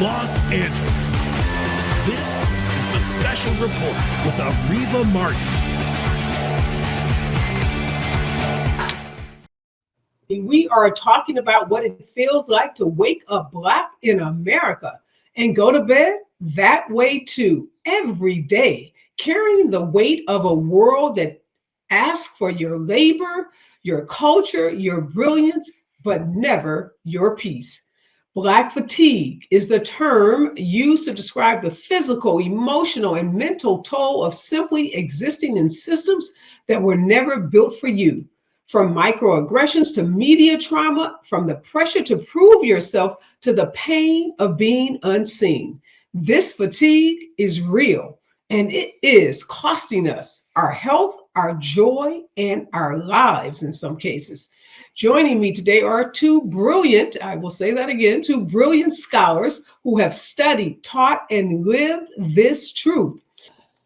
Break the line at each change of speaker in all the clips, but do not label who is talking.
Los Angeles. This is the Special Report with Areva Martin.
We are talking about what it feels like to wake up Black in America and go to bed that way too, every day, carrying the weight of a world that asks for your labor, your culture, your brilliance, but never your peace. Black fatigue is the term used to describe the physical, emotional, and mental toll of simply existing in systems that were never built for you. From microaggressions to media trauma, from the pressure to prove yourself to the pain of being unseen. This fatigue is real, and it is costing us our health, our joy, and our lives in some cases. Joining me today are two brilliant, I will say that again, two brilliant scholars who have studied, taught, and lived this truth.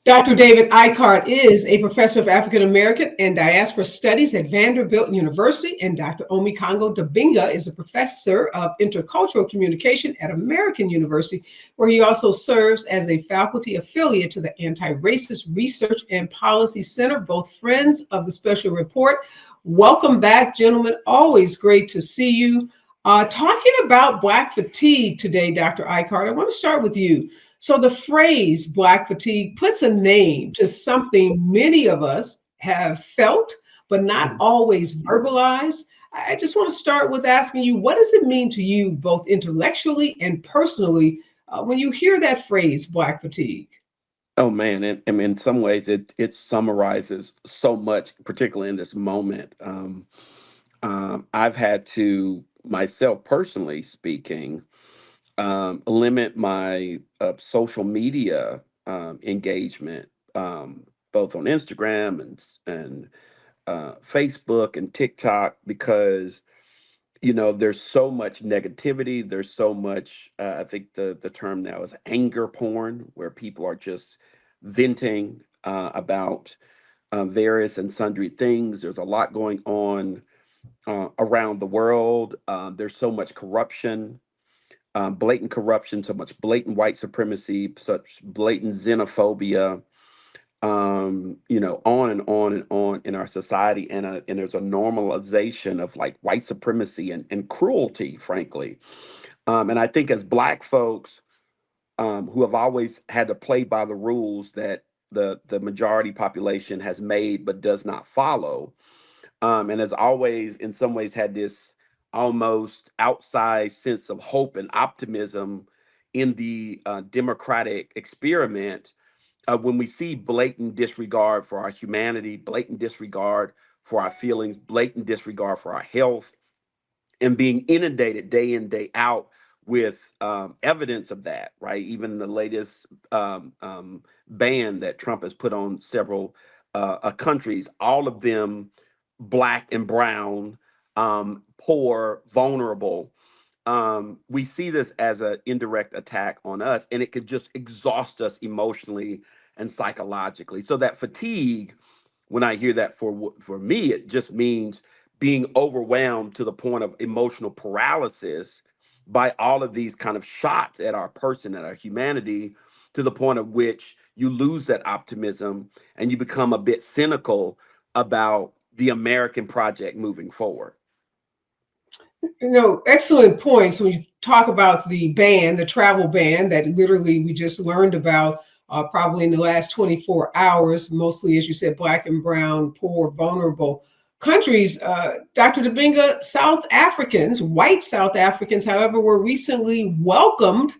Dr. David Ikard is a professor of African American and Diaspora Studies at Vanderbilt University, and Dr. Omékongo Dibinga is a professor of intercultural communication at American University, where he also serves as a faculty affiliate to the Anti-Racist Research and Policy Center, both friends of the Special Report. Welcome back, gentlemen. Always great to see you. Talking about Black fatigue today, Dr. Ikard, I want to start with you. So the phrase Black fatigue puts a name to something many of us have felt, but not always verbalized. I just want to start with asking you, what does it mean to you, both intellectually and personally, when you hear that phrase, Black fatigue?
Oh man, and in some ways it summarizes so much, particularly in this moment. I've had to, myself personally speaking, limit my social media engagement, both on Instagram and Facebook and TikTok, because there's so much negativity. There's so much. I think the term now is anger porn, where people are just venting about various and sundry things. There's a lot going on around the world. There's so much corruption. Blatant corruption, so much blatant white supremacy, such blatant xenophobia, on and on and on in our society. And there's a normalization of like white supremacy and cruelty, frankly. And I think as Black folks who have always had to play by the rules that the majority population has made but does not follow, and has always in some ways had this almost outside sense of hope and optimism in the democratic experiment, when we see blatant disregard for our humanity, blatant disregard for our feelings, blatant disregard for our health, and being inundated day in, day out with evidence of that, right? Even the latest ban that Trump has put on several countries, all of them Black and brown, poor, vulnerable. We see this as an indirect attack on us, and it could just exhaust us emotionally and psychologically. So that fatigue, when I hear that for me, it just means being overwhelmed to the point of emotional paralysis by all of these kind of shots at our person, at our humanity, to the point of which you lose that optimism and you become a bit cynical about the American project moving forward.
Excellent points when you talk about the ban, the travel ban that literally we just learned about probably in the last 24 hours, mostly, as you said, Black and brown, poor, vulnerable countries. Dr. Dibinga, South Africans, white South Africans, however, were recently welcomed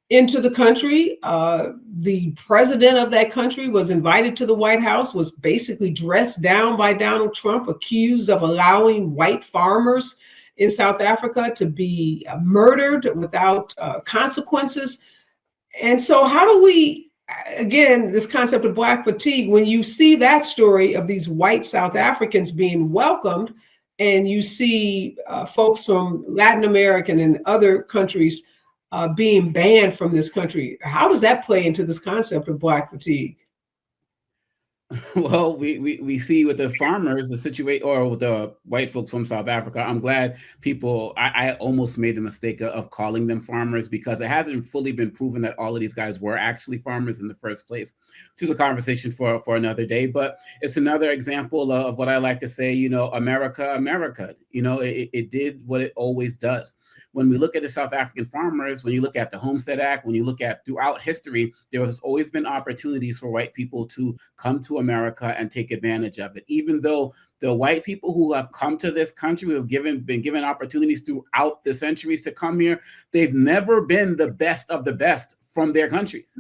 into the country. The president of that country was invited to the White House, was basically dressed down by Donald Trump, accused of allowing white farmers in South Africa to be murdered without consequences. And so how do we, again, this concept of Black fatigue, when you see that story of these white South Africans being welcomed, and you see folks from Latin American and other countries being banned from this country, how does that play into this concept of Black fatigue?
Well, we see with the farmers, the situation, or with the white folks from South Africa. I'm glad people, I almost made the mistake of calling them farmers because it hasn't fully been proven that all of these guys were actually farmers in the first place. Which is a conversation for another day, but it's another example of what I like to say, America, it did what it always does. When we look at the South African farmers, when you look at the Homestead Act, when you look at throughout history, there has always been opportunities for white people to come to America and take advantage of it. Even though the white people who have come to this country, who have been given opportunities throughout the centuries to come here, they've never been the best of the best from their countries.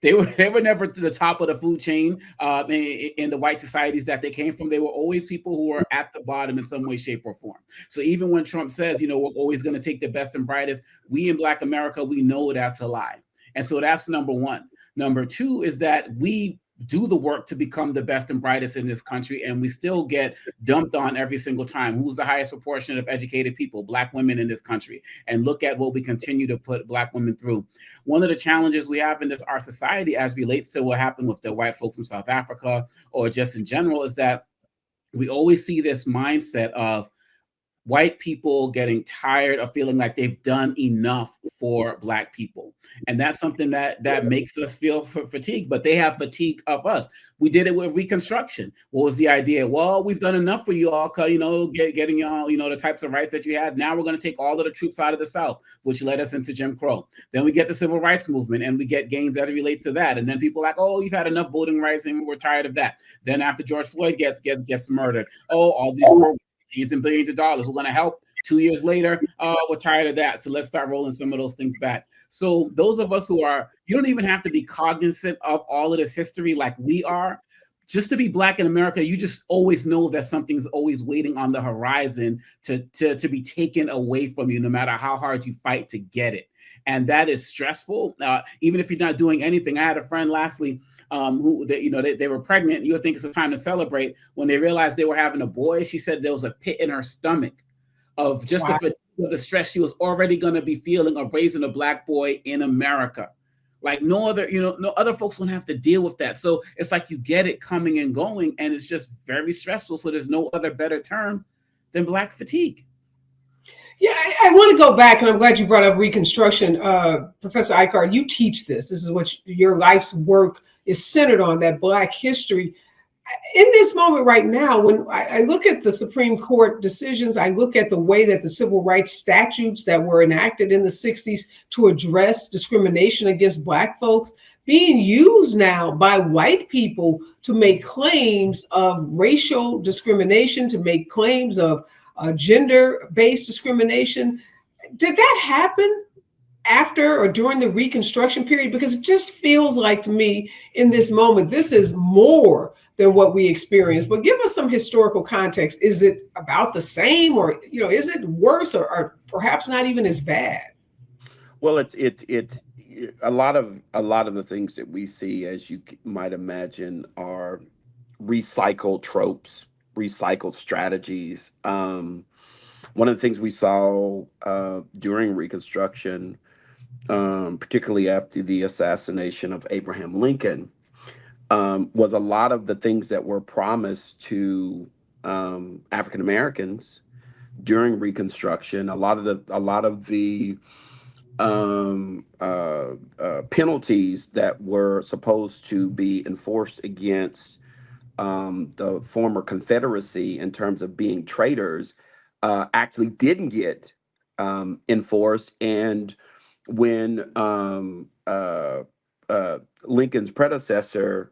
They were never to the top of the food chain in the white societies that they came from. They were always people who were at the bottom in some way, shape, or form. So even when Trump says, we're always going to take the best and brightest, we in Black America, we know that's a lie. And so that's number one. Number two is that we do the work to become the best and brightest in this country, and we still get dumped on every single time. Who's the highest proportion of educated people? Black women in this country. And look at what we continue to put Black women through. One of the challenges we have in our society as relates to what happened with the white folks from South Africa or just in general is that we always see this mindset of white people getting tired of feeling like they've done enough for Black people. And that's something that makes us feel fatigued, but they have fatigue of us. We did it with Reconstruction. What was the idea? Well, we've done enough for you all, getting y'all, the types of rights that you had. Now we're going to take all of the troops out of the South, which led us into Jim Crow. Then we get the Civil Rights Movement and we get gains as it relates to that. And then people are like, oh, you've had enough voting rights and we're tired of that. Then after George Floyd gets murdered, all these programs, billions and billions of dollars, we're going to help. 2 years later, we're tired of that. So let's start rolling some of those things back. So those of us you don't even have to be cognizant of all of this history like we are. Just to be Black in America, you just always know that something's always waiting on the horizon to be taken away from you, no matter how hard you fight to get it. And that is stressful, even if you're not doing anything. I had a friend lastly who they were pregnant. You would think it's a time to celebrate. When they realized they were having a boy, she said there was a pit in her stomach of just the stress she was already going to be feeling of raising a Black boy in America. Like no other folks don't have to deal with that. So it's like you get it coming and going, and it's just very stressful. So there's no other better term than Black fatigue.
Yeah, I want to go back, and I'm glad you brought up Reconstruction. Professor Ikard, you teach this. This is what your life's work is centered on, that Black history. In this moment right now, when I look at the Supreme Court decisions, I look at the way that the civil rights statutes that were enacted in the 60s to address discrimination against Black folks being used now by white people to make claims of racial discrimination, to make claims of gender-based discrimination. Did that happen after or during the Reconstruction period? Because it just feels like to me in this moment, this is more than what we experienced. But give us some historical context. Is it about the same, or is it worse, or perhaps not even as bad?
Well, it's a lot of the things that we see, as you might imagine, are recycled tropes, recycled strategies. One of the things we saw during Reconstruction, particularly after the assassination of Abraham Lincoln, was a lot of the things that were promised to African Americans during Reconstruction. A lot of the penalties that were supposed to be enforced against the former Confederacy in terms of being traitors actually didn't get enforced. And when Lincoln's predecessor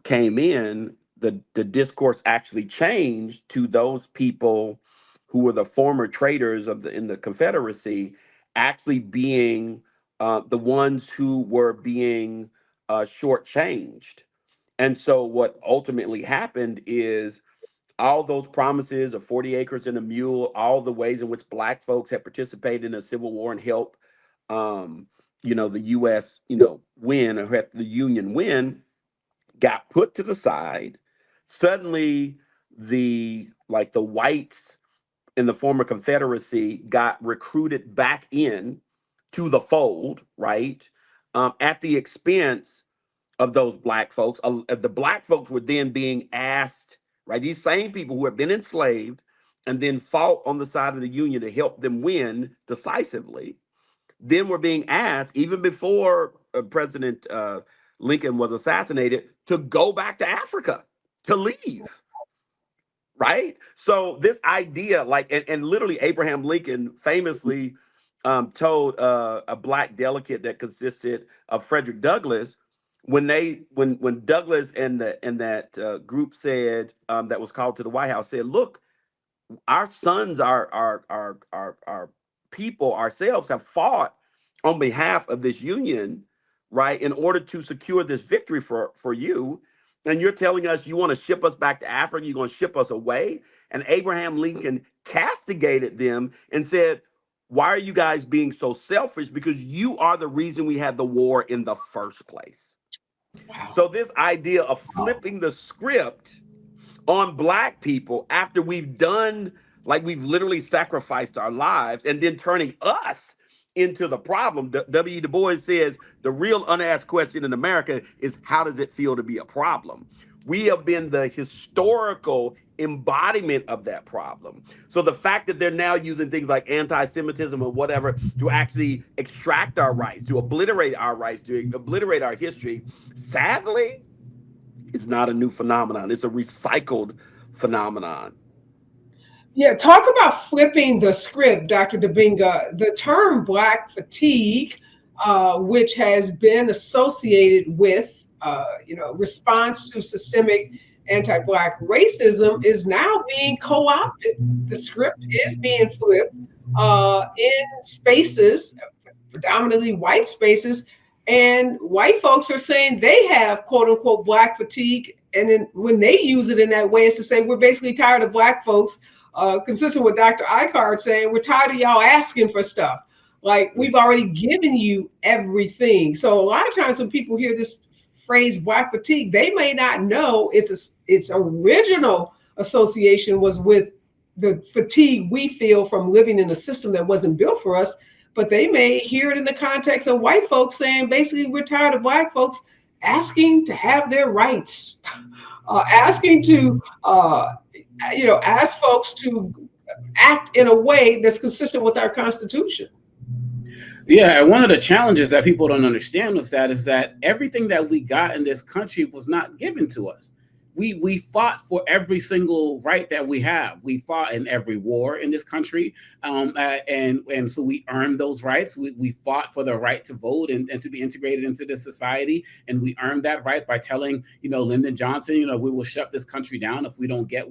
came in, the discourse actually changed to those people who were the former traitors in the Confederacy actually being the ones who were being shortchanged. And so what ultimately happened is all those promises of 40 acres and a mule, all the ways in which Black folks had participated in the Civil War and helped, the U.S., win, or help the Union win, got put to the side. Suddenly, the whites in the former Confederacy got recruited back in to the fold, right? At the expense of those black folks. The black folks were then being asked, right? These same people who had been enslaved and then fought on the side of the Union to help them win decisively, then were being asked, even before President Lincoln was assassinated, to go back to Africa, to leave. Right? So this idea, like, and literally Abraham Lincoln famously told a black delegate that consisted of Frederick Douglass, when Douglass and that group said, that was called to the White House, said, look, our sons, our people, ourselves have fought on behalf of this union, right, in order to secure this victory for you. And you're telling us you want to ship us back to Africa, you're going to ship us away. And Abraham Lincoln castigated them and said, why are you guys being so selfish? Because you are the reason we had the war in the first place. Wow. So this idea of flipping the script on black people after we've done, like we've literally sacrificed our lives, and then turning us into the problem. W. Du Bois says the real unasked question in America is, how does it feel to be a problem? We have been the historical embodiment of that problem. So the fact that they're now using things like anti-Semitism or whatever to actually extract our rights, to obliterate our rights, to obliterate our history, sadly, it's not a new phenomenon. It's a recycled phenomenon.
Yeah, talk about flipping the script, Dr. Dibinga. The term Black fatigue, which has been associated with, response to systemic anti-Black racism, is now being co-opted. The script is being flipped in spaces, predominantly white spaces, and white folks are saying they have quote unquote Black fatigue. And then when they use it in that way, it's to say we're basically tired of Black folks. Consistent with Dr. Ikard saying, we're tired of y'all asking for stuff. Like, we've already given you everything. So a lot of times when people hear this phrase Black fatigue, they may not know its original association was with the fatigue we feel from living in a system that wasn't built for us. But they may hear it in the context of white folks saying, basically, we're tired of Black folks asking to have their rights, asking to ask folks to act in a way that's consistent with our Constitution.
Yeah, and one of the challenges that people don't understand with that is that everything that we got in this country was not given to us. We fought for every single right that we have. We fought in every war in this country, and so we earned those rights. We fought for the right to vote and to be integrated into this society, and we earned that right by telling Lyndon Johnson, we will shut this country down if we don't get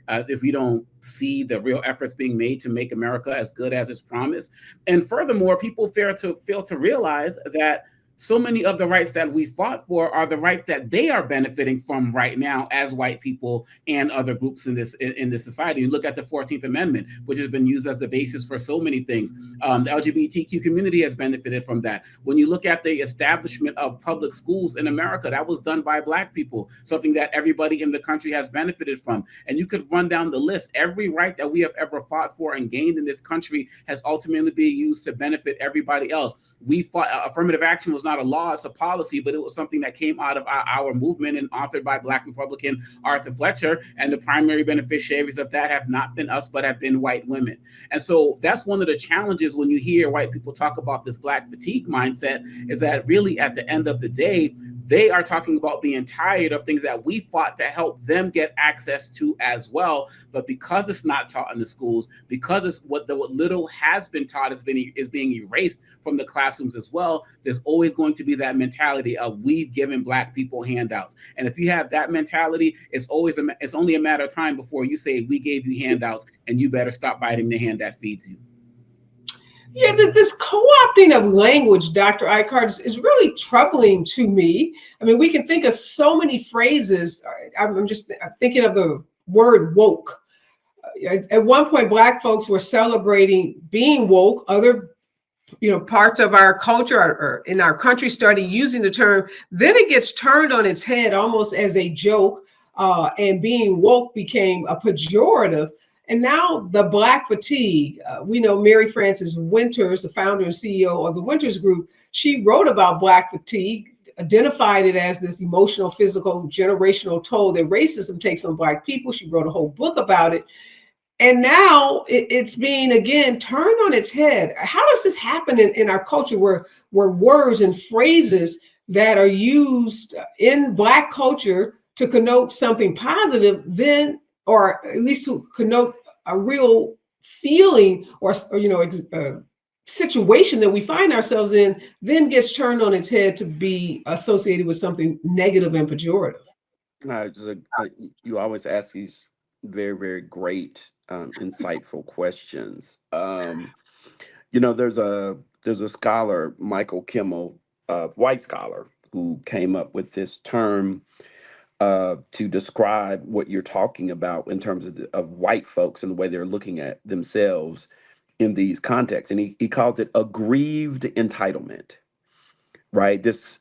if we don't see the real efforts being made to make America as good as it's promised. And furthermore, people fail to realize that so many of the rights that we fought for are the rights that they are benefiting from right now as white people and other groups in this society. You look at the 14th Amendment, which has been used as the basis for so many things. The LGBTQ community has benefited from that. When you look at the establishment of public schools in America, that was done by Black people, something that everybody in the country has benefited from. And you could run down the list. Every right that we have ever fought for and gained in this country has ultimately been used to benefit everybody else. We fought affirmative action was not a law, it's a policy, but it was something that came out of our movement and authored by Black Republican Arthur Fletcher. And the primary beneficiaries of that have not been us, but have been white women. And so that's one of the challenges when you hear white people talk about this Black fatigue mindset, is that really at the end of the day, they are talking about being tired of things that we fought to help them get access to as well. But because it's not taught in the schools, because it's what little has been taught is being erased from the classrooms as well, there's always going to be that mentality of we've given Black people handouts. And if you have that mentality, it's only a matter of time before you say we gave you handouts and you better stop biting the hand that feeds you.
Yeah, this co-opting of language, Dr. Ikard, is really troubling to me. I mean, we can think of so many phrases. I'm just thinking of the word woke. At one point, Black folks were celebrating being woke. Other, parts of our culture or in our country started using the term. Then it gets turned on its head almost as a joke, and being woke became a pejorative. And now the Black fatigue, we know Mary Frances Winters, the founder and CEO of the Winters Group, she wrote about Black fatigue. identified it as this emotional, physical, generational toll that racism takes on Black people. She wrote a whole book about it. And now it's being, again, turned on its head. How does this happen in our culture where words and phrases that are used in Black culture to connote something positive, then, or at least to connote a real feeling or situation that we find ourselves in, then gets turned on its head to be associated with something negative and pejorative?
You always ask these very, very great, insightful questions. There's a scholar, Michael Kimmel, a white scholar, who came up with this term to describe what you're talking about in terms of white folks and the way they're looking at themselves in these contexts, and he calls it aggrieved entitlement. Right? This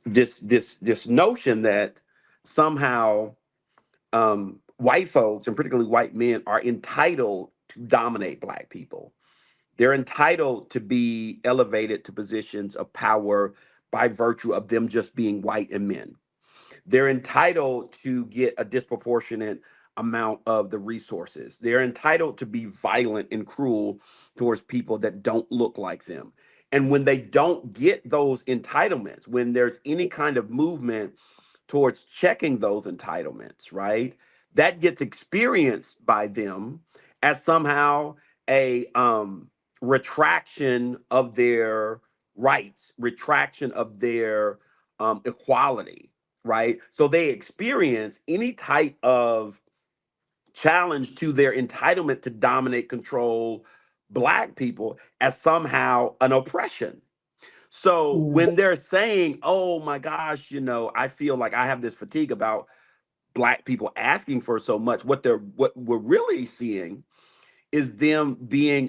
notion that somehow white folks, and particularly white men, are entitled to dominate Black people. They're entitled to be elevated to positions of power by virtue of them just being white and men. They're entitled to get a disproportionate amount of the resources. They're entitled to be violent and cruel towards people that don't look like them. And when they don't get those entitlements, when there's any kind of movement towards checking those entitlements, right, that gets experienced by them as somehow a retraction of their rights, retraction of their equality, right? So they experience any type of challenge to their entitlement to dominate, control Black people as somehow an oppression. So when they're saying, oh my gosh, I feel like I have this fatigue about Black people asking for so much, what we're really seeing is them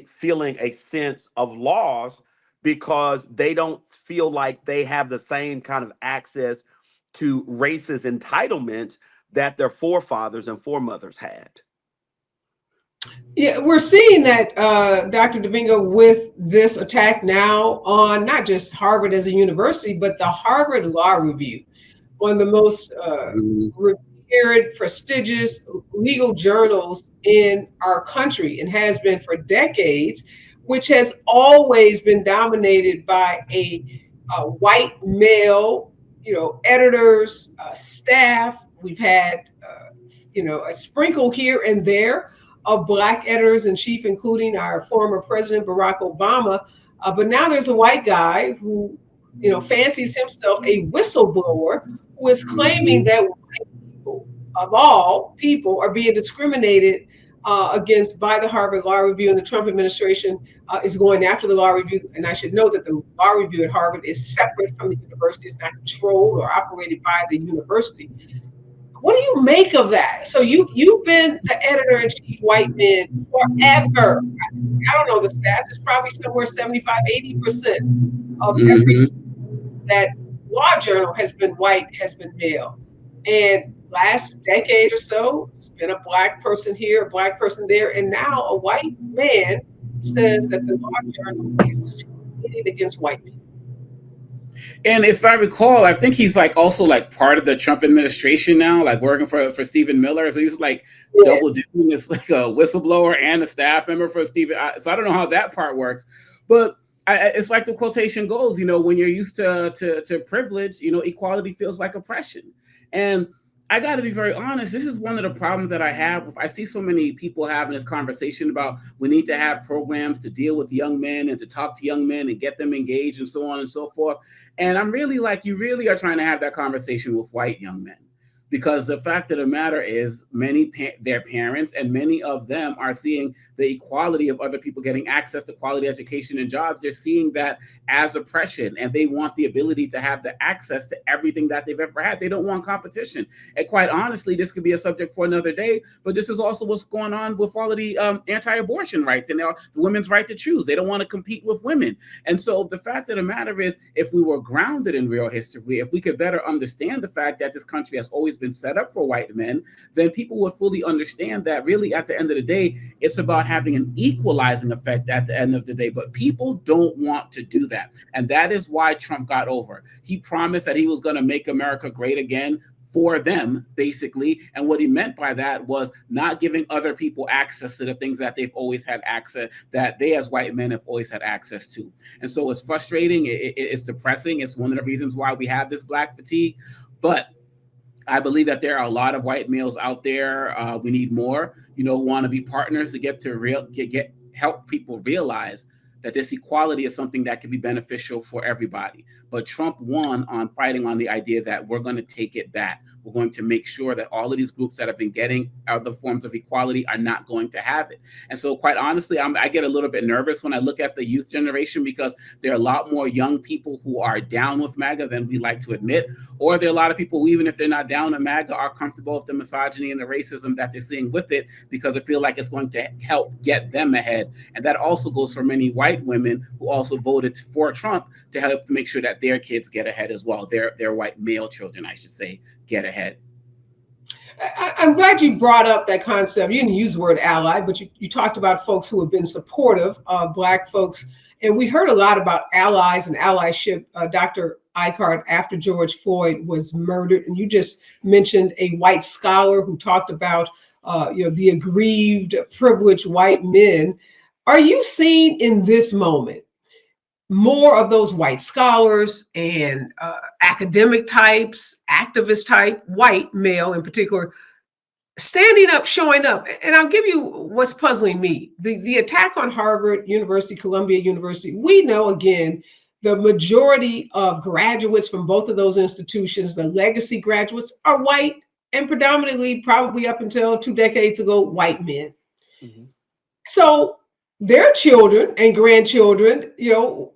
feeling a sense of loss because they don't feel like they have the same kind of access to racist entitlements that their forefathers and foremothers had.
Yeah, we're seeing that, Dr. Dibinga, with this attack now on not just Harvard as a university, but the Harvard Law Review, one of the most revered, prestigious legal journals in our country, and has been for decades, which has always been dominated by a white male, editors, staff. We've had, a sprinkle here and there of Black editors in chief, including our former President Barack Obama. But now there's a white guy who, fancies himself a whistleblower, who is claiming that white people, of all people, are being discriminated against by the Harvard Law Review, and the Trump administration is going after the Law Review. And I should note that the Law Review at Harvard is separate from the university. It's not controlled or operated by the university. What do you make of that? So you've been the editor-in-chief, white men, forever. I don't know the stats. It's probably somewhere 75-80% of every that law journal has been white, has been male. And last decade or so, it's been a Black person here, a Black person there, and now a white man says that the law journal is discriminating against white people.
And if I recall, I think he's also part of the Trump administration now, working for Stephen Miller. So he's double duty as a whistleblower and a staff member for Stephen. So I don't know how that part works, but it's like the quotation goes, when you're used to privilege, equality feels like oppression. And I got to be very honest. This is one of the problems that I have. I see so many people having this conversation about we need to have programs to deal with young men and to talk to young men and get them engaged and so on and so forth. And I'm really you really are trying to have that conversation with white young men, because the fact of the matter is their parents and many of them are seeing the equality of other people getting access to quality education and jobs. They're seeing that as oppression, and they want the ability to have the access to everything that they've ever had. They don't want competition. And quite honestly, this could be a subject for another day, but this is also what's going on with all of the anti-abortion rights and the women's right to choose. They don't want to compete with women. And so the fact of the matter is, if we were grounded in real history, if we could better understand the fact that this country has always been set up for white men, then people would fully understand that really at the end of the day, it's about having an equalizing effect at the end of the day. But people don't want to do that. And that is why Trump got over. He promised that he was going to make America great again for them, basically. And what he meant by that was not giving other people access to the things that they've always had access, that they as white men have always had access to. And so it's frustrating. It's depressing. It's one of the reasons why we have this Black fatigue. But I believe that there are a lot of white males out there. We need more, who want to be partners to get help people realize that this equality is something that can be beneficial for everybody. But Trump won on fighting on the idea that we're going to take it back. We're going to make sure that all of these groups that have been getting other forms of equality are not going to have it. And so quite honestly, I get a little bit nervous when I look at the youth generation, because there are a lot more young people who are down with MAGA than we like to admit. Or there are a lot of people who, even if they're not down with MAGA, are comfortable with the misogyny and the racism that they're seeing with it, because they feel like it's going to help get them ahead. And that also goes for many white women who also voted for Trump to help to make sure that their kids get ahead as well. Their white male children, I should say, get ahead.
I'm glad you brought up that concept. You didn't use the word ally, but you talked about folks who have been supportive of Black folks. And we heard a lot about allies and allyship, Dr. Ikard, after George Floyd was murdered. And you just mentioned a white scholar who talked about the aggrieved, privileged white men. Are you seeing in this moment more of those white scholars and academic types, activist type, white male in particular, standing up, showing up? And I'll give you what's puzzling me. The attack on Harvard University, Columbia University, we know, again, the majority of graduates from both of those institutions, the legacy graduates, are white, and predominantly, probably up until 2 decades ago, white men. Mm-hmm. So their children and grandchildren,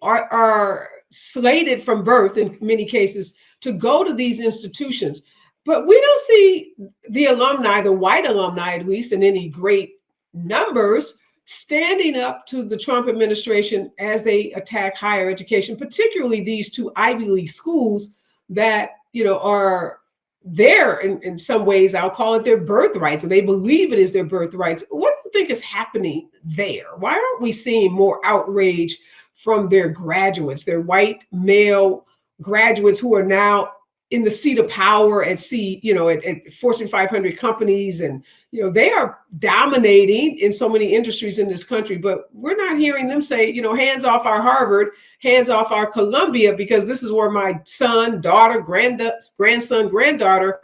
are slated from birth in many cases to go to these institutions. But we don't see the alumni, the white alumni at least, in any great numbers, standing up to the Trump administration as they attack higher education, particularly these 2 Ivy League schools that, are there in some ways. I'll call it their birthrights, and they believe it is their birthrights. What do you think is happening there? Why aren't we seeing more outrage from their graduates, their white male graduates who are now in the seat of power at Fortune 500 companies, and they are dominating in so many industries in this country, but we're not hearing them say, hands off our Harvard, hands off our Columbia, because this is where my son, daughter, grandson, granddaughter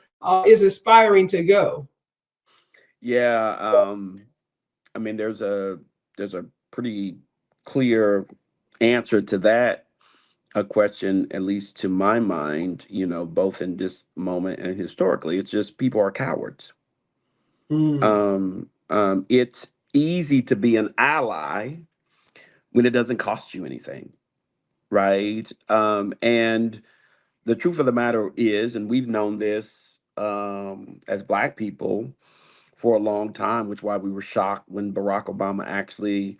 is aspiring to go.
Yeah, I mean, there's a pretty clear answer to that. A question, at least to my mind, both in this moment and historically, it's just people are cowards. It's easy to be an ally when it doesn't cost you anything, right? And the truth of the matter is, and we've known this as Black people for a long time, which is why we were shocked when Barack Obama actually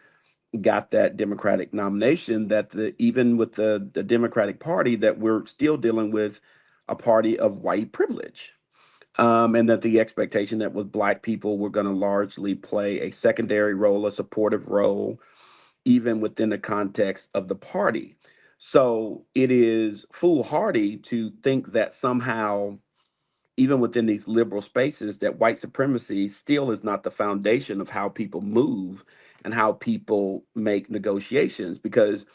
got that Democratic nomination, that even with the Democratic Party, that we're still dealing with a party of white privilege. And that the expectation that with Black people, we're going to largely play a secondary role, a supportive role, even within the context of the party. So it is foolhardy to think that somehow, even within these liberal spaces, that white supremacy still is not the foundation of how people move and how people make negotiations, because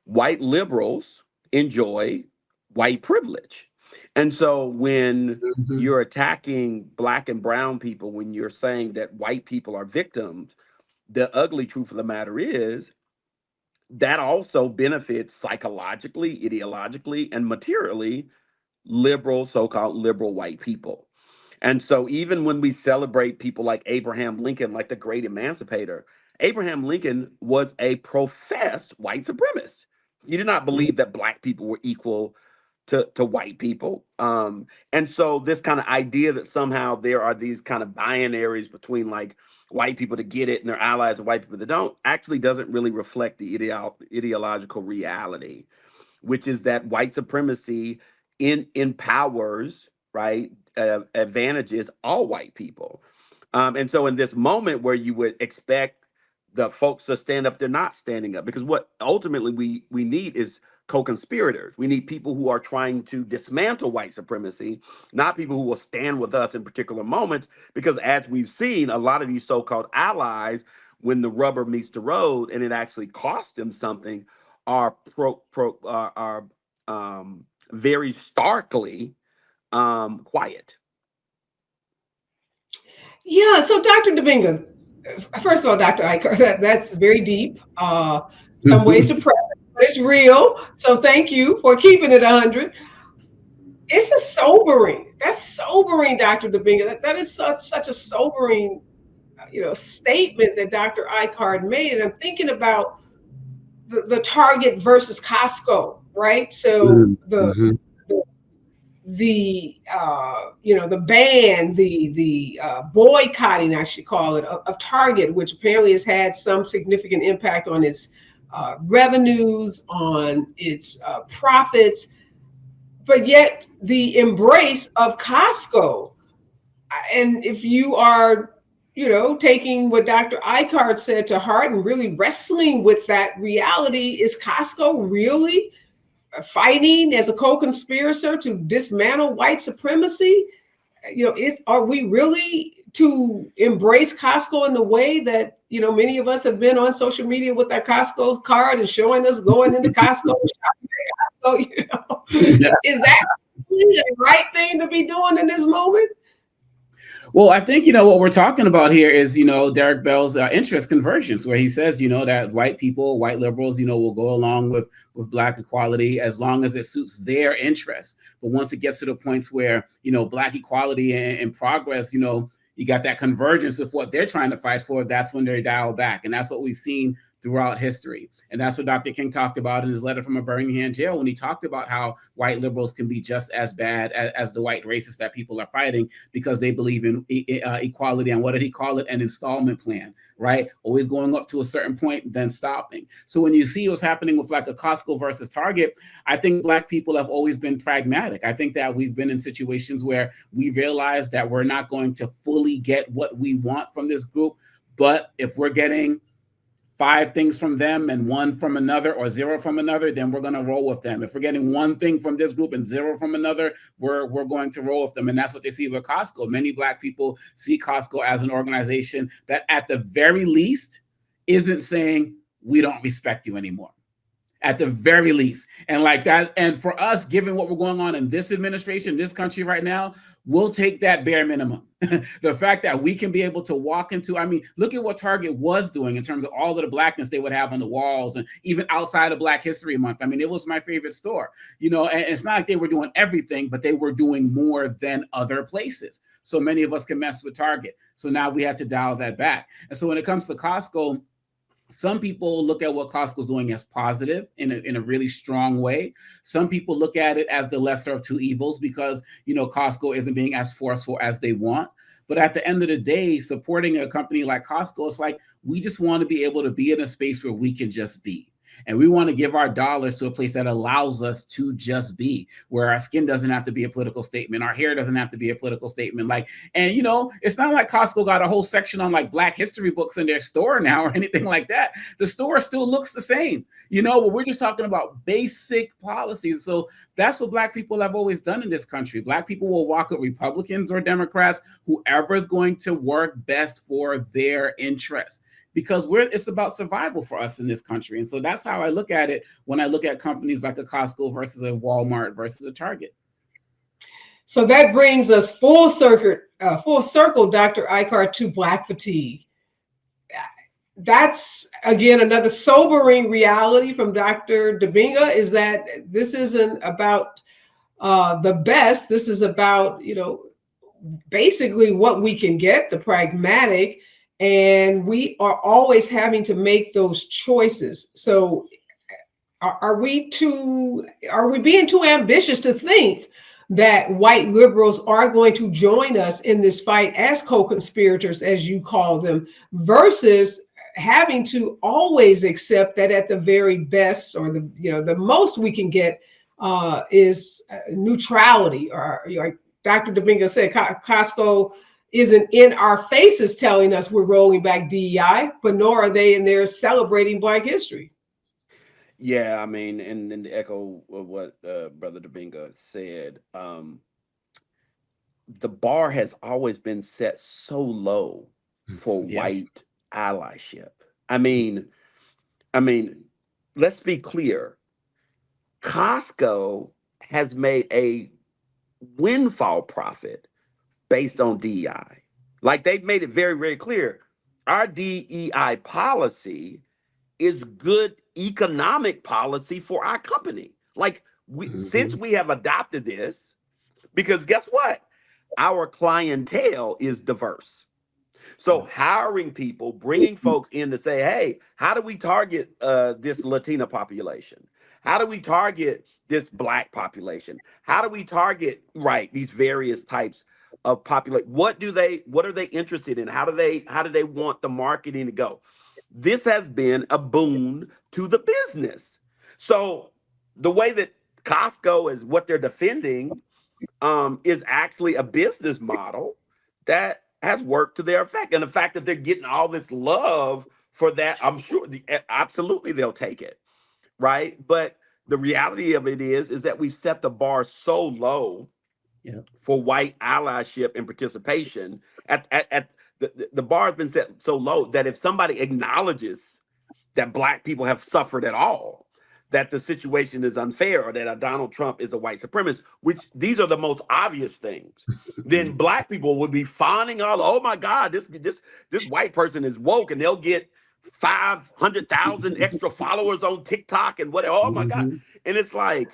white liberals enjoy white privilege. And so when you're attacking Black and brown people, when you're saying that white people are victims, the ugly truth of the matter is that also benefits psychologically, ideologically, and materially so-called liberal white people. And so even when we celebrate people like Abraham Lincoln, like the great emancipator, Abraham Lincoln was a professed white supremacist. He did not believe that Black people were equal to white people. And so this kind of idea that somehow there are these kind of binaries between like white people to get it and their allies and white people that don't, actually doesn't really reflect the ideological reality, which is that white supremacy empowers, right, advantages all white people. And so in this moment where you would expect the folks that stand up, they're not standing up, because what ultimately we need is co-conspirators. We need people who are trying to dismantle white supremacy, not people who will stand with us in particular moments, because as we've seen, a lot of these so-called allies, when the rubber meets the road and it actually costs them something, are very starkly quiet.
Yeah, so Dr. Dibinga, first of all, Dr. Ikard, that's very deep. Some ways to prep it, but it's real. So thank you for keeping it 100. It's that's sobering, Dr. Dibinga. That is such a sobering, statement that Dr. Ikard made. And I'm thinking about the Target versus Costco, right? So the ban, the boycotting, I should call it, of Target, which apparently has had some significant impact on its revenues, on its profits, but yet the embrace of Costco. And if you are, taking what Dr. Ikard said to heart and really wrestling with that reality, is Costco really fighting as a co-conspirator to dismantle white supremacy? Are we really to embrace Costco in the way that, many of us have been on social media with our Costco card and showing us going into Costco and shopping at Costco?
Yeah.
Is that the right thing to be doing in this moment?
Well, I think, what we're talking about here is, Derek Bell's interest convergence, where he says, that white people, white liberals, will go along with Black equality as long as it suits their interests. But once it gets to the points where, Black equality and progress, you got that convergence with what they're trying to fight for, that's when they dial back. And that's what we've seen throughout history. And that's what Dr. King talked about in his letter from a Birmingham jail, when he talked about how white liberals can be just as bad as the white racists that people are fighting, because they believe in equality. And what did he call it? An installment plan, right? Always going up to a certain point, then stopping. So when you see what's happening with like a Costco versus Target, I think Black people have always been pragmatic. I think that we've been in situations where we realize that we're not going to fully get what we want from this group. But if we're getting 5 things from them and 1 from another, or 0 from another, then we're going to roll with them. If we're getting 1 thing from this group and 0 from another, we're going to roll with them. And that's what they see with Costco. Many Black people see Costco as an organization that at the very least isn't saying, we don't respect you anymore. At the very least. And like that. And for us, given what we're going on in this administration, this country right now, we'll take that bare minimum. The fact that we can be able to walk into, look at what Target was doing in terms of all of the Blackness they would have on the walls, and even outside of Black History Month. It was my favorite store, and it's not like they were doing everything, but they were doing more than other places. So many of us can mess with Target. So now we had to dial that back. And so when it comes to Costco, some people look at what Costco's doing as positive in a really strong way. Some people look at it as the lesser of two evils, because, Costco isn't being as forceful as they want. But at the end of the day, supporting a company like Costco, it's like, we just want to be able to be in a space where we can just be. And we want to give our dollars to a place that allows us to just be, where our skin doesn't have to be a political statement. Our hair doesn't have to be a political statement. It's not like Costco got a whole section on like Black history books in their store now or anything like that. The store still looks the same, but we're just talking about basic policies. So that's what Black people have always done in this country. Black people will walk with Republicans or Democrats, whoever is going to work best for their interests. Because it's about survival for us in this country. And so that's how I look at it when I look at companies like a Costco versus a Walmart versus a Target.
So that brings us full circle, Dr. Ikard, to Black fatigue. That's, again, another sobering reality from Dr. Dibinga, is that this isn't about the best. This is about, basically what we can get, the pragmatic. And we are always having to make those choices. So are we being too ambitious to think that white liberals are going to join us in this fight as co-conspirators, as you call them, versus having to always accept that at the very best, or the most we can get is neutrality, or like Dr. Dibinga said, Costco isn't in our faces telling us we're rolling back DEI, but nor are they in there celebrating Black history.
Yeah, I mean, and to echo what Brother Dibinga said, the bar has always been set so low for
Yeah.
white allyship. I mean, let's be clear. Costco has made a windfall profit based on DEI. Like they've made it very, very clear. Our DEI policy is good economic policy for our company. Like since we have adopted this, because guess what? Our clientele is diverse. So hiring people, bringing folks in to say, hey, how do we target this Latina population? How do we target this Black population? How do we target, right, these various types of population? What are they interested in? How do they want the marketing to go? This has been a boon to the business. So the way that Costco is what they're defending is actually a business model that has worked to their effect. And the fact that they're getting all this love for that, I'm sure absolutely they'll take it, right? But the reality of it is that we've set the bar so low for white allyship and participation. At the bar has been set so low that if somebody acknowledges that Black people have suffered at all, that the situation is unfair, or that Donald Trump is a white supremacist, which these are the most obvious things, then Black people would be fawning all, oh my God, this white person is woke, and they'll get 500,000 extra followers on TikTok and whatever. Oh my God. And it's like,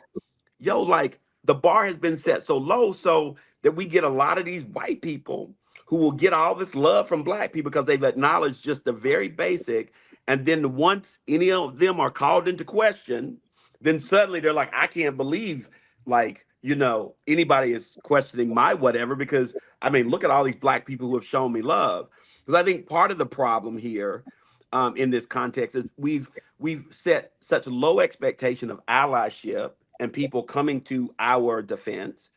yo, like the bar has been set so low so that we get a lot of these white people who will get all this love from Black people because they've acknowledged just the very basic. And then once any of them are called into question, then suddenly they're like, I can't believe, like, anybody is questioning my whatever, because, I mean, look at all these Black people who have shown me love. Because I think part of the problem here in this context is we've set such low expectation of allyship and people coming to our defense.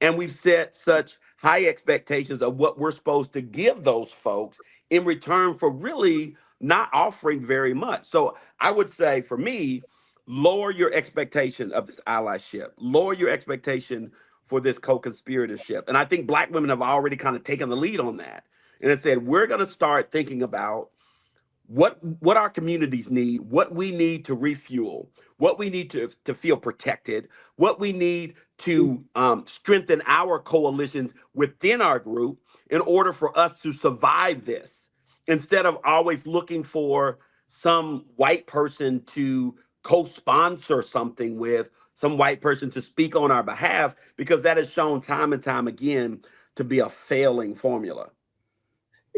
And we've set such high expectations of what we're supposed to give those folks in return for really not offering very much. So I would say, for me, lower your expectation of this allyship, lower your expectation for this co-conspiratorship. And I think Black women have already kind of taken the lead on that. And it said, we're going to start thinking about what our communities need, what we need to refuel, what we need to feel protected, what we need to strengthen our coalitions within our group in order for us to survive this, instead of always looking for some white person to co-sponsor something with, some white person to speak on our behalf, because that has shown time and time again to be a failing formula.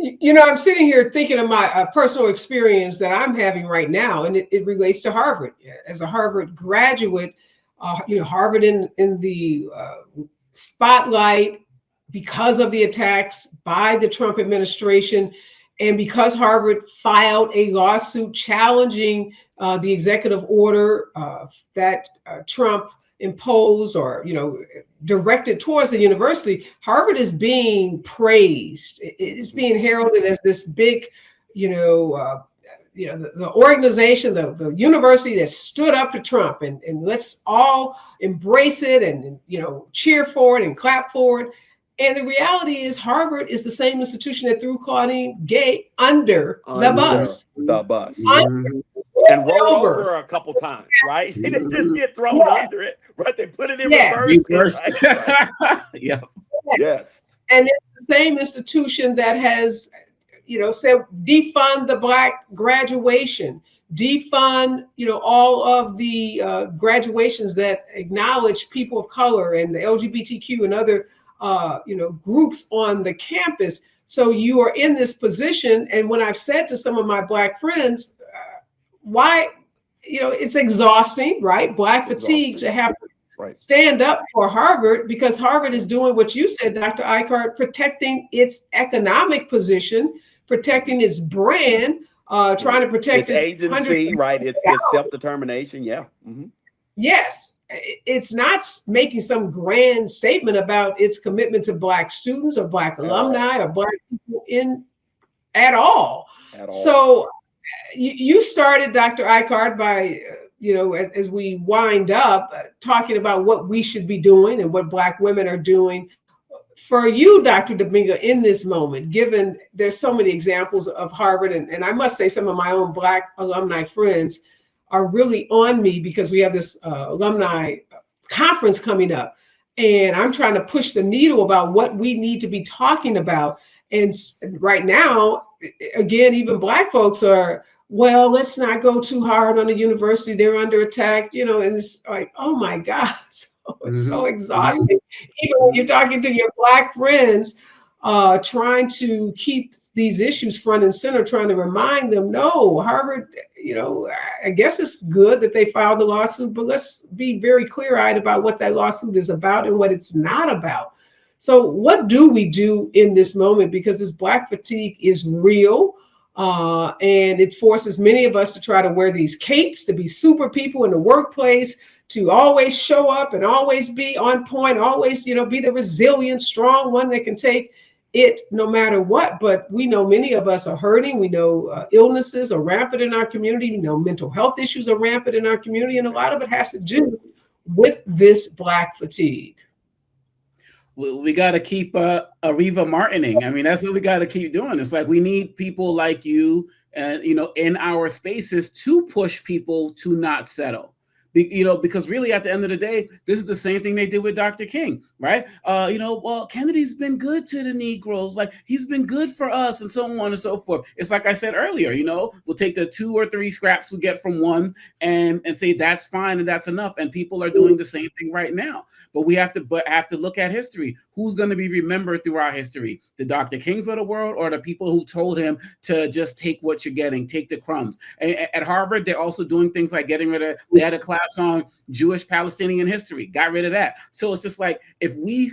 I'm sitting here thinking of my personal experience that I'm having right now, and it relates to Harvard. As a Harvard graduate, Harvard in the spotlight because of the attacks by the Trump administration, and because Harvard filed a lawsuit challenging the executive order that Trump imposed or directed towards the university, Harvard is being praised. It's being heralded as this big, the organization, the university that stood up to Trump, and let's all embrace it and cheer for it and clap for it. And the reality is, Harvard is the same institution that threw Claudine Gay under the bus.
And rolled over a couple times, right? He didn't just get thrown under it, right? They put it in reverse.
Yeah.
Yes.
And it's the same institution that has, said defund the Black graduation, defund, all of the graduations that acknowledge people of color and the LGBTQ and other groups on the campus. So you are in this position. And when I've said to some of my Black friends, why, it's exhausting, right? Black fatigue to have to stand up for Harvard, because Harvard is doing what you said, Dr. Ikard, protecting its economic position, protecting its brand, trying to protect
its agency, right? Its self-determination. Yeah. Mm-hmm.
yes, it's not making some grand statement about its commitment to Black students or Black alumni or Black people in at all.
At all.
So you started, Dr. Ikard, by, as we wind up, talking about what we should be doing and what Black women are doing. For you, Dr. Dibinga, in this moment, given there's so many examples of Harvard, and I must say some of my own Black alumni friends are really on me because we have this alumni conference coming up. And I'm trying to push the needle about what we need to be talking about. And right now, again, even Black folks are, well, let's not go too hard on the university. They're under attack, and it's like, oh my God. It's so exhausting. Even when you're talking to your Black friends, trying to keep these issues front and center, trying to remind them, no, Harvard, I guess it's good that they filed the lawsuit, but let's be very clear-eyed about what that lawsuit is about and what it's not about. So what do we do in this moment? Because this Black fatigue is real, and it forces many of us to try to wear these capes, to be super people in the workplace, to always show up and always be on point, always, be the resilient, strong one that can take it no matter what. But we know many of us are hurting. We know illnesses are rampant in our community. We know mental health issues are rampant in our community. And a lot of it has to do with this Black fatigue.
We got to keep Areva Martining. I mean, that's what we got to keep doing. It's like we need people like you, in our spaces to push people to not settle. Because really at the end of the day, this is the same thing they did with Dr. King, right? Well, Kennedy's been good to the Negroes, like he's been good for us and so on and so forth. It's like I said earlier, we'll take the 2 or 3 scraps we get from one and say that's fine and that's enough. And people are doing the same thing right now. But we have to look at history. Who's going to be remembered throughout history? The Dr. Kings of the world or the people who told him to just take what you're getting, take the crumbs? And at Harvard, they're also doing things like getting rid of, they had a class on Jewish Palestinian history, got rid of that. So it's just like, if we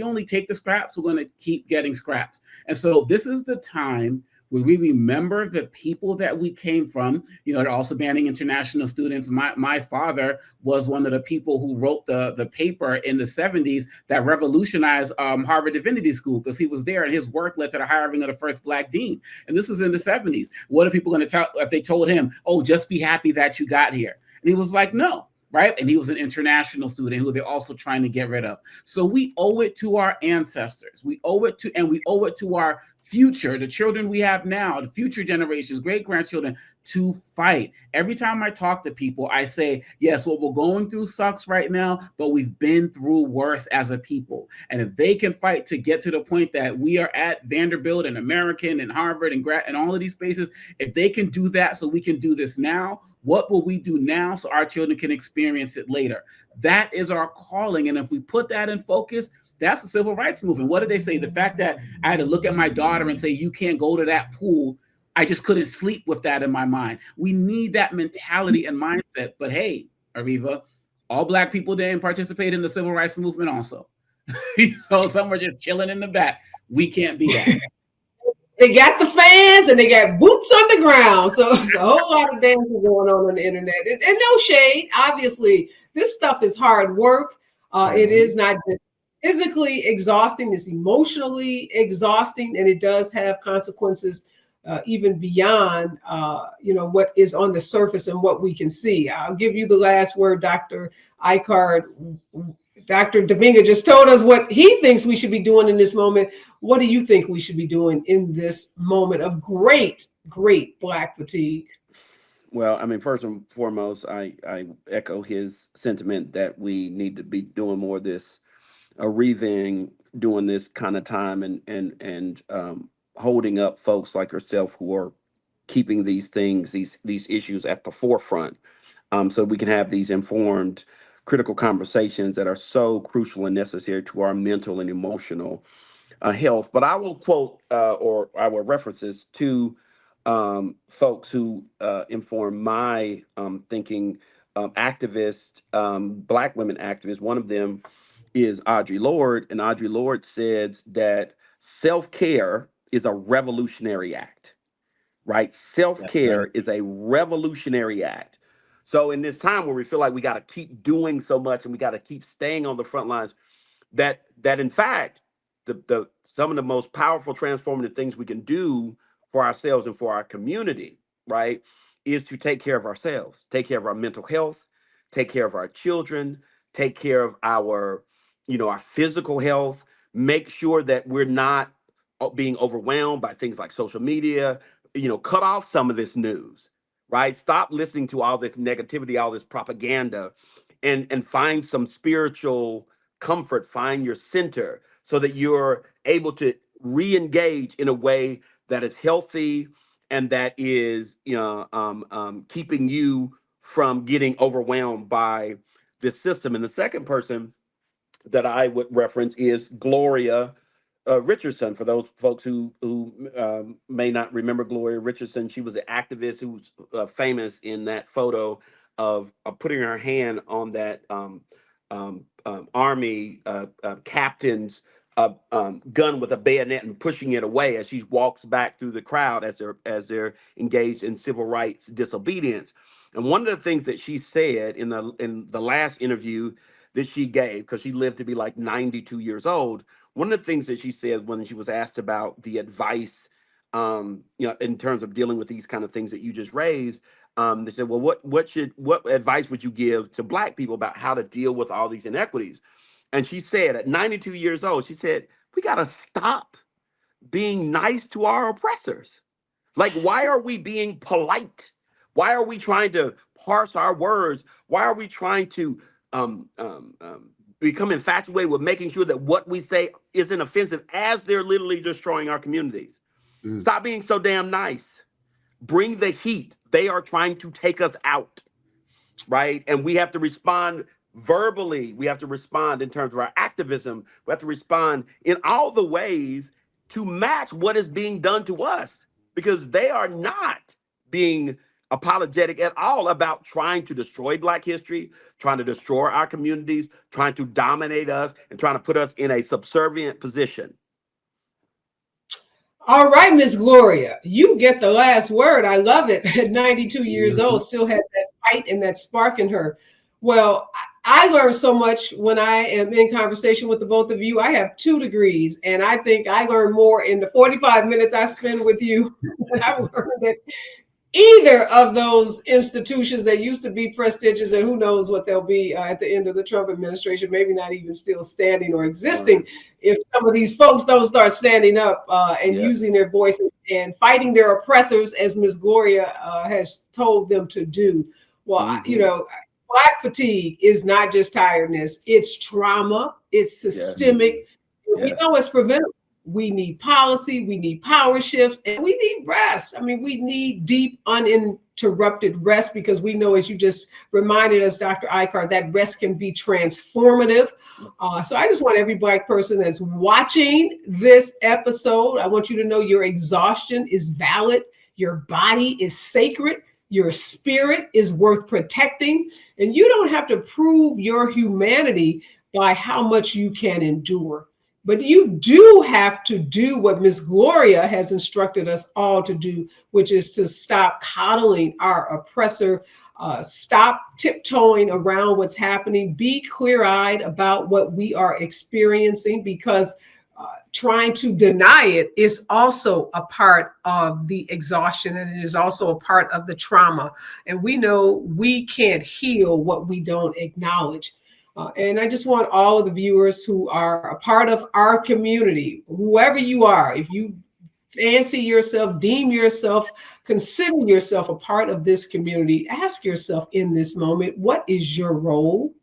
only take the scraps, we're going to keep getting scraps. And so this is the time where we remember the people that we came from. They're also banning international students. My father was one of the people who wrote the paper in the 70s that revolutionized Harvard Divinity School, because he was there and his work led to the hiring of the first Black dean. And this was in the 70s. What are people going to tell if they told him, oh, just be happy that you got here? And he was like, no. Right. And he was an international student who they're also trying to get rid of. So we owe it to our ancestors. We owe it to our future, the children we have now, the future generations, great-grandchildren, to fight. Every time I talk to people, I say, yes, what we're going through sucks right now, but we've been through worse as a people. And if they can fight to get to the point that we are at Vanderbilt and American and Harvard and all of these spaces, if they can do that so we can do this now, what will we do now so our children can experience it later? That is our calling. And if we put that in focus, that's the civil rights movement. What did they say? The fact that I had to look at my daughter and say, you can't go to that pool. I just couldn't sleep with that in my mind. We need that mentality and mindset. But hey, Areva, all Black people didn't participate in the civil rights movement also. So some were just chilling in the back. We can't be that.
They got the fans and they got boots on the ground. So it's a whole lot of dancing going on the internet. And no shade, obviously. This stuff is hard work. It is not just physically exhausting, it's emotionally exhausting, and it does have consequences even beyond what is on the surface and what we can see. I'll give you the last word, Dr. Ikard. Dr. Dibinga just told us what he thinks we should be doing in this moment. What do you think we should be doing in this moment of great Black fatigue?
Well, I mean, first and foremost, I echo his sentiment that we need to be doing more of this Areva during this kind of time and holding up folks like yourself who are keeping these things, these issues at the forefront, so we can have these informed, critical conversations that are so crucial and necessary to our mental and emotional health. But I will quote or I will reference this to folks who inform my thinking, activists, Black women activists. One of them is Audre Lorde, and Audre Lorde said that self-care is a revolutionary act, right? Self-care is a revolutionary act. So in this time where we feel like we got to keep doing so much and we got to keep staying on the front lines, that in fact, the some of the most powerful transformative things we can do for ourselves and for our community, right, is to take care of ourselves, take care of our mental health, take care of our children, take care of our, our physical health, make sure that we're not being overwhelmed by things like social media, cut off some of this news, right? Stop listening to all this negativity, all this propaganda, and find some spiritual comfort, find your center so that you're able to re-engage in a way that is healthy and that is keeping you from getting overwhelmed by this system. And the second person that I would reference is Gloria Richardson. For those folks who may not remember Gloria Richardson, she was an activist who was famous in that photo of putting her hand on that army captain's gun with a bayonet and pushing it away as she walks back through the crowd as they're engaged in civil rights disobedience. And one of the things that she said in the last interview that she gave, because she lived to be like 92 years old, one of the things that she said when she was asked about the advice, in terms of dealing with these kind of things that you just raised, they said, well, what advice would you give to Black people about how to deal with all these inequities? And she said, at 92 years old, she said, we got to stop being nice to our oppressors. Like, why are we being polite? Why are we trying to parse our words? Why are we trying to become infatuated with making sure that what we say isn't offensive as they're literally destroying our communities? Stop being so damn nice. Bring the heat. They are trying to take us out, right? And we have to respond verbally. We have to respond in terms of our activism. We have to respond in all the ways to match what is being done to us, because they are not being apologetic at all about trying to destroy Black history, trying to destroy our communities, trying to dominate us, and trying to put us in a subservient position.
All right, Miss Gloria, you get the last word. I love it. At 92 years old, still has that fight and that spark in her. Well, I learned so much when I am in conversation with the both of you. I have 2 degrees, and I think I learned more in the 45 minutes I spend with you than I learned at either of those institutions that used to be prestigious, and who knows what they'll be at the end of the Trump administration, maybe not even still standing or existing, if some of these folks don't start standing up and using their voices and fighting their oppressors, as Ms. Gloria has told them to do. Well, Black fatigue is not just tiredness, it's trauma, it's systemic. We know it's preventable. We need policy, we need power shifts, and we need rest. I mean, we need deep, uninterrupted rest, because we know, as you just reminded us, Dr. Ikard, that rest can be transformative. So I just want every Black person that's watching this episode, I want you to know your exhaustion is valid, your body is sacred, your spirit is worth protecting, and you don't have to prove your humanity by how much you can endure. But you do have to do what Ms. Gloria has instructed us all to do, which is to stop coddling our oppressor, stop tiptoeing around what's happening, be clear-eyed about what we are experiencing, because trying to deny it is also a part of the exhaustion, and it is also a part of the trauma. And we know we can't heal what we don't acknowledge. And I just want all of the viewers who are a part of our community, whoever you are, if you fancy yourself, deem yourself, consider yourself a part of this community, ask yourself in this moment, what is your role?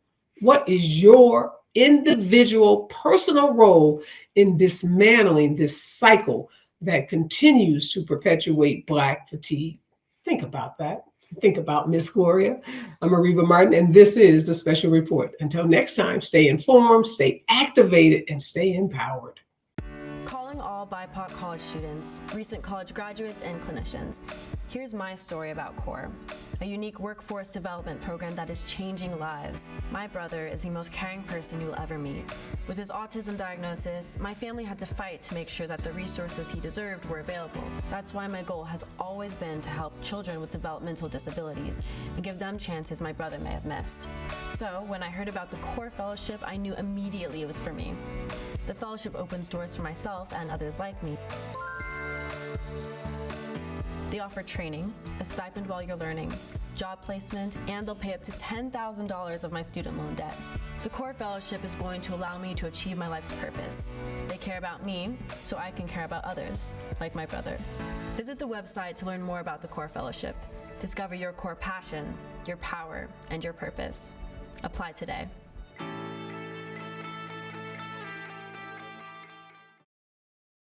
What is your individual personal role in dismantling this cycle that continues to perpetuate Black fatigue? Think about that. Think about Miss Gloria. I'm Areva Martin, and this is the Special Report. Until next time, stay informed, stay activated, and stay empowered.
Calling all all BIPOC college students, recent college graduates, and clinicians. Here's my story about CORE, a unique workforce development program that is changing lives. My brother is the most caring person you will ever meet. With his autism diagnosis, my family had to fight to make sure that the resources he deserved were available. That's why my goal has always been to help children with developmental disabilities and give them chances my brother may have missed. So when I heard about the CORE Fellowship, I knew immediately it was for me. The fellowship opens doors for myself and others like me. They offer training, a stipend while you're learning, job placement, and they'll pay up to $10,000 of my student loan debt. The CORE Fellowship is going to allow me to achieve my life's purpose. They care about me, so I can care about others, like my brother. Visit the website to learn more about the CORE Fellowship. Discover your core passion, your power, and your purpose. Apply today.